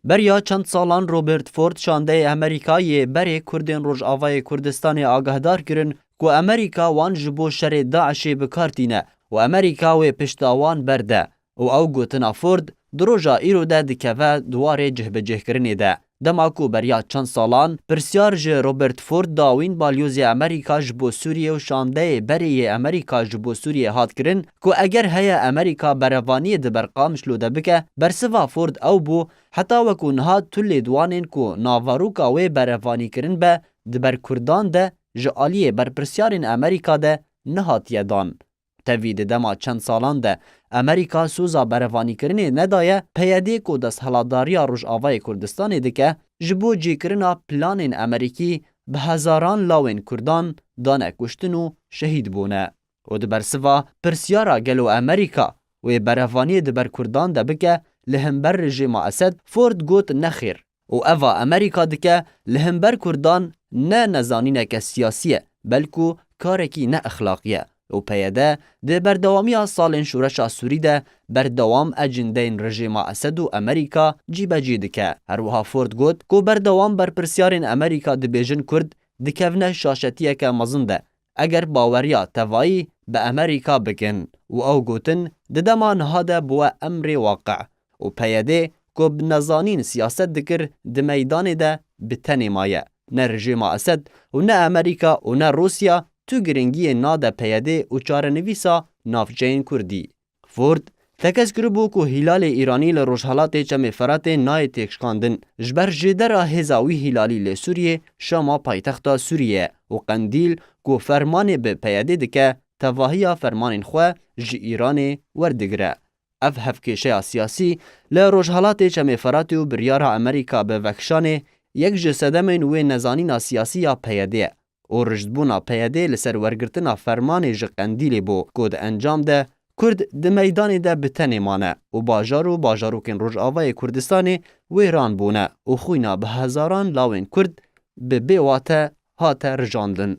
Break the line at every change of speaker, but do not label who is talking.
بریا چند سالان روبرت فورد شانده امریکای بری کردین روجاوای کردستان آگاهدار کرن که امریکا وان جبو شر داعش بکارتینه و امریکا و پشتاوان برده و او گوتنا فورد دروجا ایرو ده دکوه دواره جهبجه کرنه ده. دماکو بریا چند سالان پرسیار جه روبرت فورد داوین بالیوزی امریکا جبو سوریه و شانده بری امریکا جبو سوریه هات کرن که اگر هیا امریکا بروانی دبرقام شلوده بکه برسوا فورد او بو حتی وکو نهاد تولی دوانین که ناواروکا و بروانی کرن به دبر کردان ده جعالیه بر پرسیارین امریکا ده نهاتیه دان. توید دما چند سالان ده امریکا سوزا بروانی کرنه ندایه پیاده کو دست هلاداریا روجاوای کردستان دکه جبو جی کرنا پلانین امریکی به هزاران لاوین کردان دانه کشتن و شهید بونه. و دبر سوا پرسیارا گلو امریکا و بروانی دبر کردان ده بکه لهمبر رژیم اسد فورد گوت نخیر و اوه امریکا دکه لهمبر کردان نه نزانینه که سیاسیه بلکو کارکی نه اخلاقیه. و پیاده ده بردوامی سالین شورش سوری ده بردوام اجندین رژیم اسد و امریکا جیبه جیدکه. هروها فورد گوت که بردوام بر پرسیارین امریکا ده بیجن کرد دکونه شاشتیه که مزن ده اگر باوریا توایی به امریکا بکن و او گوتن ده دمان هاده بوا امر واقع و پیاده که بنزانین سیاست دکر ده میدان ده بتنی مایه نه رژیم اسد و نه امریکا و نه روسیا تو گرنگی ناده پیاده و چارنویسا نافجین کردی. فورد تکس کربو که هلال ایرانی لروجهالات چمی فرات نای تکشکاندن جبر جدر هزاوی هلالی لسوریه شما پایتخت سوریه و قندیل که فرمان به پیاده دکه تواهی فرمان خواه جی ایران وردگره. اف هفکشه سیاسی لروجهالات چمی فرات و بریار امریکا به وکشانه یک جسدمین و نزانین سیاسی پیاده و رجدبونا پیاده لسر ورگرتنا فرمان جقندیلی بو کود انجام ده کرد ده میدان ده بتنی مانه و باجاروکن روجاوای کردستان ویران بونه و خوینا به هزاران لاوین کرد به بیواته هات رجاندن.